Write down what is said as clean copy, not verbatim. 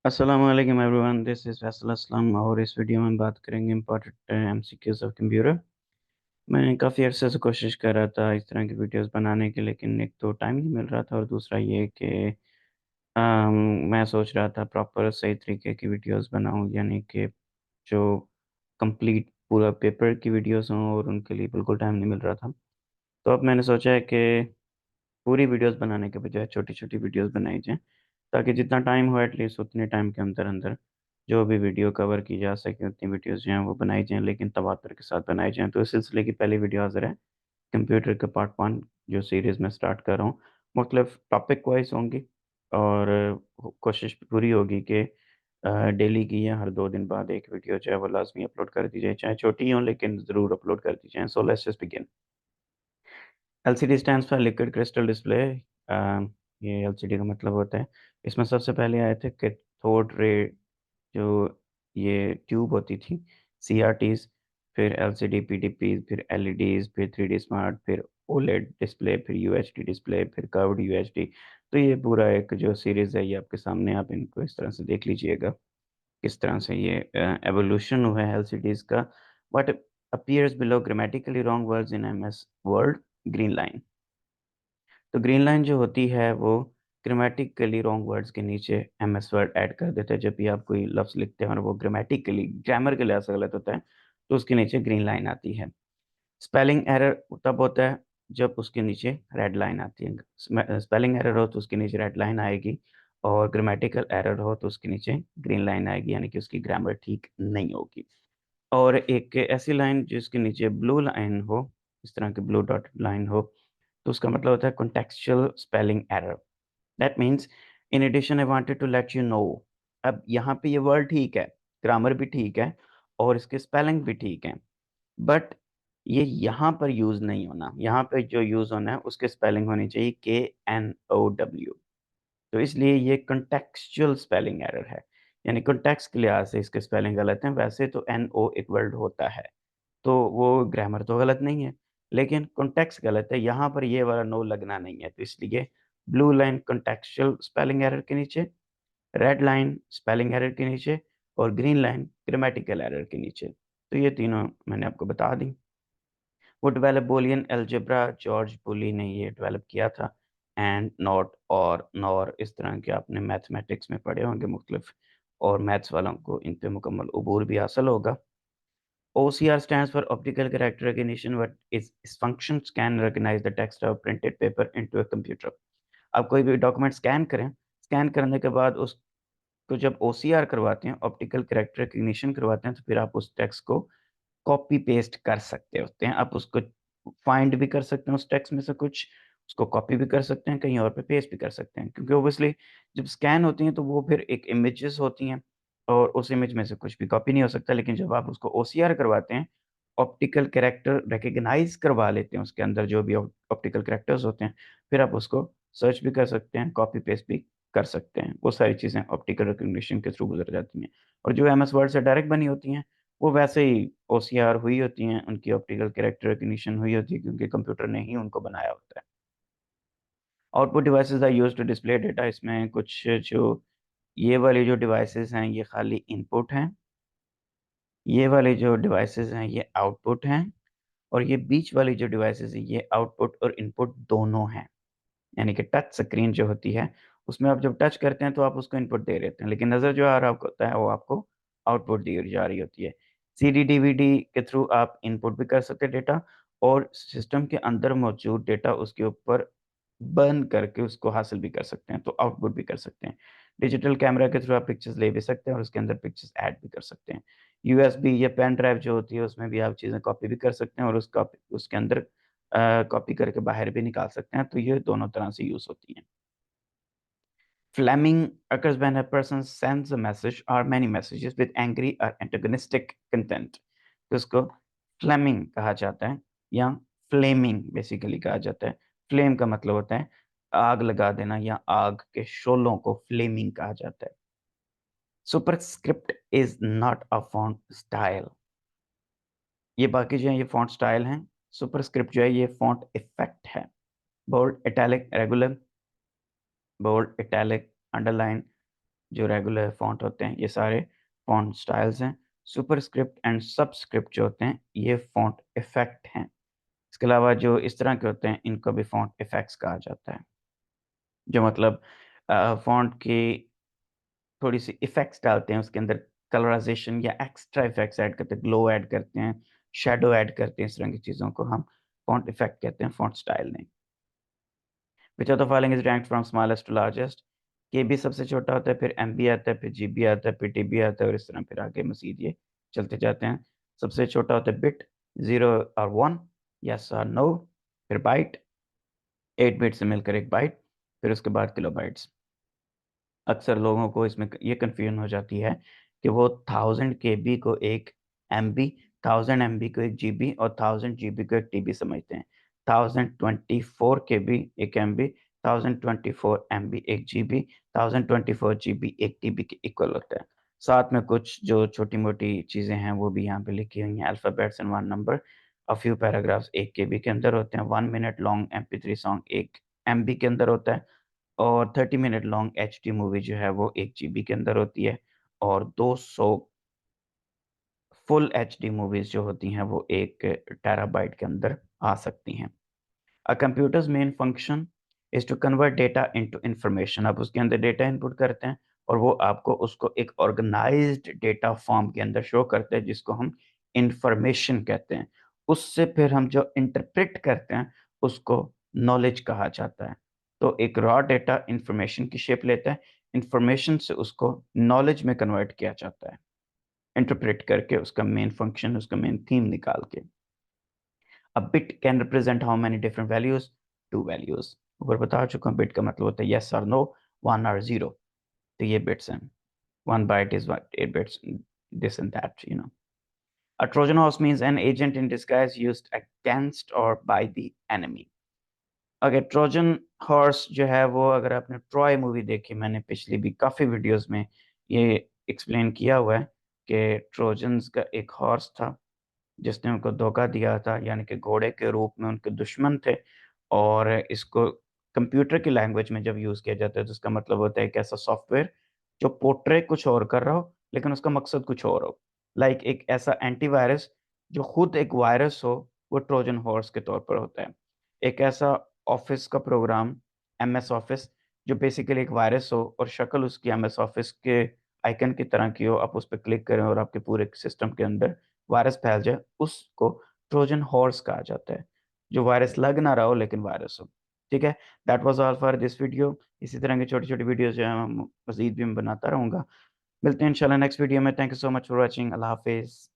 अस्सलाम वालेकुम everyone, this is Faisal Aslam और इस वीडियो में बात करेंगे इम्पोर्टेंट एमसीक्यूज़ ऑफ कंप्यूटर। मैं काफ़ी अरसे से कोशिश कर रहा था इस तरह की वीडियोस बनाने की, लेकिन एक तो टाइम नहीं मिल रहा था और दूसरा ये कि मैं सोच रहा था प्रॉपर सही तरीके की वीडियोस बनाऊं, यानी कि जो कंप्लीट पूरा पेपर की वीडियोस हों, और उनके लिए बिल्कुल टाइम नहीं मिल रहा था। तो अब मैंने सोचा है कि पूरी वीडियोस बनाने के बजाय छोटी-छोटी वीडियोस बनाई जाएँ, ताकि जितना टाइम हो एटलीस्ट उतने टाइम के अंदर-अंदर जो भी वीडियो कवर की जा सके उतनी वीडियोस जो हैं वो बनाई जाएँ, लेकिन तवातर के साथ बनाई जाएँ। तो इस सिलसिले की पहली वीडियो हाज़िर है, कंप्यूटर का पार्ट 1 जो सीरीज़ मैं स्टार्ट कर रहा हूँ। मुख्तलिफ टॉपिक वाइज़ होंगी और कोशिश पूरी होगी कि डेली की या हर 2 दिन बाद 1 वीडियो जो है वो लाज़मी अपलोड कर दी जाए, चाहे छोटी हो लेकिन ज़रूर अपलोड कर दी जाए। So let's just begin. LCD stands for liquid crystal display. ये एलसीडी का मतलब होता है, इसमें सबसे पहले आए थे कैथोड रे, जो ये ट्यूब होती थी, सीआरटीज़, फिर एलसीडी, पीडीपी, फिर एलईडीज़, फिर 3डी स्मार्ट, फिर ओलेड डिस्प्ले, फिर यूएचडी डिस्प्ले, फिर कर्व्ड यूएचडी। तो ये पूरा एक जो सीरीज़ है ये आपके सामने, आप इनको इस तरह से देख लीजिएगा, किस तरह से ये एवोल्यूशन हुआ है एलसीडीज़ का। What appears below grammatically wrong words in MS word, green line. तो ग्रीन लाइन जो होती है वो ग्रामेटिकली रॉन्ग वर्ड्स के नीचे एमएस वर्ड ऐड कर देता है। जब भी आप कोई लफ्ज़ लिखते हैं और वो ग्रामेटिकली ग्रामर के लिहाज से गलत होता है, तो उसके नीचे ग्रीन लाइन आती है। स्पेलिंग एरर तब होता है जब उसके नीचे रेड लाइन आती है। स्पेलिंग एरर हो तो उसके नीचे रेड लाइन आएगी, और ग्रामेटिकल एरर हो तो उसके नीचे ग्रीन लाइन आएगी, यानी कि उसकी ग्रामर ठीक नहीं होगी। और एक ऐसी लाइन जिसके नीचे ब्लू लाइन हो, इस तरह की ब्लू डॉटेड लाइन हो, तो उसका मतलब होता है contextual spelling error. That means in addition I wanted to let you know. अब यहाँ पे ये वर्ड ठीक है, ग्रामर भी ठीक है और इसके स्पेलिंग भी ठीक है, बट ये यहाँ पर यूज़ नहीं होना। यहाँ पे जो यूज़ होना है उसकी स्पेलिंग होनी चाहिए KNOW। तो इसलिए ये कॉन्टेक्सचुअल स्पेलिंग एरर है, यानी कॉन्टेक्स्ट के लिहाज से इसके स्पेलिंग गलत हैं। वैसे तो NO एक वर्ड होता है, तो वो ग्रामर तो गलत नहीं है, लेकिन कॉन्टेक्स्ट गलत है, यहाँ पर ये वाला नो लगना नहीं है। तो इसलिए blue line contextual spelling error के नीचे, रेड लाइन स्पेलिंग एरर के नीचे और ग्रीन लाइन ग्रामेटिकल एरर के नीचे। तो ये तीनों मैंने आपको बता दी। वो डेवलप बूलियन अलजेब्रा जॉर्ज बुली ने ये डेवलप किया था। एंड, नॉट और नॉर इस तरह के आपने मैथमेटिक्स में पढ़े होंगे मुख्तलिफ, और मैथ्स वालों को इन पे मुकम्मल उबूर भी हासिल होगा। OCR stands for Optical Character Recognition, what is its functions can recognize the text of printed paper into a computer। आप कोई भी डॉक्यूमेंट स्कैन करें, स्कैन करने के बाद उसको जब OCR करवाते हैं, ऑप्टिकल कैरेक्टर रिकग्निशन करवाते हैं, तो फिर आप उस टेक्स्ट को कॉपी पेस्ट कर सकते होते हैं। आप उसको फाइंड भी कर सकते हैं उस टेक्स्ट में से कुछ, उसको कॉपी भी कर सकते हैं, कहीं और पे पेस्ट भी कर सकते हैं। क्योंकि ऑब्वियसली जब स्कैन होती हैं तो वो फिर एक इमेजेस होती हैं और उस इमेज में से कुछ भी कॉपी नहीं हो सकता। लेकिन जब आप उसको OCR करवाते हैं, ऑप्टिकल कैरेक्टर रिकॉग्नाइज़ करवा लेते हैं उसके अंदर जो भी ऑप्टिकल कैरेक्टर्स होते हैं, फिर आप उसको सर्च भी कर सकते हैं, कॉपी पेस्ट भी कर सकते हैं। वो सारी चीज़ें ऑप्टिकल रिकॉग्निशन के थ्रू गुज़र जाती हैं। और जो एमएस वर्ड से डायरेक्ट बनी होती हैं, वो वैसे ही OCR हुई होती हैं, उनकी ऑप्टिकल कैरेक्टर रिकग्निशन हुई होती है, क्योंकि कंप्यूटर ने ही उनको बनाया होता है। Output devices are used to display data. इसमें कुछ जो ये वाली जो डिवाइसेज़ हैं ये खाली इनपुट हैं, ये वाले जो डिवाइसेज़ हैं ये आउटपुट हैं, और ये बीच वाली जो डिवाइसेज़ हैं ये आउटपुट और इनपुट दोनों हैं। यानी कि टच स्क्रीन जो होती है, उसमें आप जब टच करते हैं तो आप उसको इनपुट दे देते हैं, लेकिन नज़र जो आ रहा होता है वो आपको आउटपुट दी जा रही होती है। सीडी, डीवीडी के थ्रू आप इनपुट भी कर सकते हैं डेटा, और सिस्टम के अंदर मौजूद डेटा उसके ऊपर बर्न करके उसको हासिल भी कर सकते हैं, तो आउटपुट भी कर सकते हैं। डिजिटल कैमरा के थ्रू आप पिक्चर्स ले भी सकते हैं और उसके अंदर पिक्चर्स ऐड भी कर सकते हैं। यूएसबी या पेन ड्राइव जो होती है उसमें भी आप चीज़ें कॉपी भी कर सकते हैं और उसके अंदर कॉपी करके बाहर भी निकाल सकते हैं, तो ये दोनों तरह से यूज़ होती हैं। Flaming occurs when a person sends a message or many messages with angry or antagonistic content। तो इसको फ्लेमिंग कहा जाता है, या फ्लेमिंग बेसिकली कहा जाता है। फ्लेम का मतलब होता है आग लगा देना, या आग के शोलों को फ्लेमिंग कहा जाता है। Superscript is not a font style. ये बाकी जो है ये फॉन्ट स्टाइल हैं। सुपरस्क्रिप्ट जो है ये फॉन्ट इफेक्ट है। Bold, italic, regular, bold, italic, underline, जो रेगुलर फ़ॉन्ट होते हैं, ये सारे फ़ॉन्ट स्टाइल्स हैं। सुपरस्क्रिप्ट एंड सबस्क्रिप्ट जो होते हैं, ये फ़ॉन्ट इफ़ेक्ट हैं। इसके अलावा जो इस तरह के होते हैं, इनको भी फ़ॉन्ट इफ़ेक्ट्स कहा जाता है। जो मतलब फ़ॉन्ट की थोड़ी-सी इफ़ेक्ट्स डालते हैं उसके अंदर, कलराइज़ेशन या एक्स्ट्रा इफ़ेक्ट्स ऐड करते हैं, ग्लो ऐड करते हैं, शैडो ऐड करते हैं, इस तरह की चीज़ों को हम फ़ॉन्ट इफ़ेक्ट कहते हैं, फ़ॉन्ट स्टाइल नहीं। Which of the following is ranked from smallest to largest? KB सबसे छोटा होता है, फिर एमबी आता है, फिर जीबी आता है, फिर टीबी आता है और इस तरह फिर आगे मज़ीद ये चलते जाते हैं। सबसे छोटा होता है बिट, 0 और 1, येस और नो, फिर बाइट, 8 बिट से मिलकर 1 बाइट, फिर उसके बाद किलोबाइट्स। अक्सर लोगों को इसमें ये कन्फ्यूजन हो जाती है कि वो 1000 केबी को 1 एमबी, 1000 एमबी को 1 जीबी और 1000 जीबी को 1 टीबी समझते हैं। 1024 केबी 1 MB, 1024 MB 1 GB, 1024 GB 1 TB के इक्वल होता है। साथ में कुछ जो छोटी-मोटी चीज़ें हैं वो भी यहाँ पे लिखी हुई हैं, alphabets and 1 number. A few paragraphs 1 केबी के अंदर होते हैं, 1 minute long MP3 song 1 MB के अंदर होता है। और 30 मिनट लॉन्ग एचडी मूवी जो है वो 1 जीबी के अंदर होती है और 200 फुल एचडी मूवीज़ जो होती हैं वो 1 टेराबाइट के अंदर आ सकती हैं। A computer's main function is to convert data into information। आप उसके अंदर डेटा इनपुट करते हैं और वो आपको उसको एक ऑर्गेनाइज्ड डेटा फॉर्म के अंदर शो करते हैं जिसको हम इंफॉर्मेशन कहते हैं। उससे फिर हम जो इंटरप्रेट करते हैं उसको नॉलेज कहा जाता है। तो एक रॉ डेटा इंफॉर्मेशन की शेप लेता है, इंफॉर्मेशन से उसको नॉलेज में कन्वर्ट किया जाता है, इंटरप्रेट करके उसका मेन फंक्शन, उसका मेन थीम निकाल के। A bit can represent how many different values? 2 values। ऊपर बता चुका हूँ, बिट का मतलब होता है yes और no, 1 और 0। तो ये बिट्स हैं। 1 byte is what 8 bits, this and that, you know। A Trojan horse means an agent in disguise used against or by the enemy। अगर ट्रोजन हॉर्स जो है वो, अगर आपने ट्रॉय मूवी देखी, मैंने पिछली भी काफ़ी वीडियोस में ये एक्सप्लेन किया हुआ है कि ट्रोजन्स का एक हॉर्स था जिसने उनको धोखा दिया था, यानी कि घोड़े के रूप में उनके दुश्मन थे। और इसको कंप्यूटर की लैंग्वेज में जब यूज़ किया जाता है तो इसका मतलब होता है एक ऐसा सॉफ्टवेयर जो पोर्ट्रे कुछ और कर रहा हो लेकिन उसका मकसद कुछ और हो। लाइक एक ऐसा एंटीवायरस जो खुद एक वायरस हो, वो ट्रोजन हॉर्स के तौर पर होता है। एक ऐसा ऑफिस का प्रोग्राम, एमएस ऑफिस, जो बेसिकली एक वायरस हो और शक्ल उसकी एमएस ऑफिस के आइकन की तरह की हो, आप उस पे क्लिक करें और आपके पूरे सिस्टम के अंदर वायरस फैल जाए, उसको ट्रोजन हॉर्स कहा जाता है। जो वायरस लग ना रहा हो लेकिन वायरस हो। ठीक है? That was all for this video. इसी तरह की छोटी-छोटी वीडियोज़ जो है मज़ीद भी मैं बनाता रहूँगा। मिलते हैं इंशाल्लाह नेक्स्ट वीडियो में। Thank you so much for watching. अल्लाह हाफ़िज़।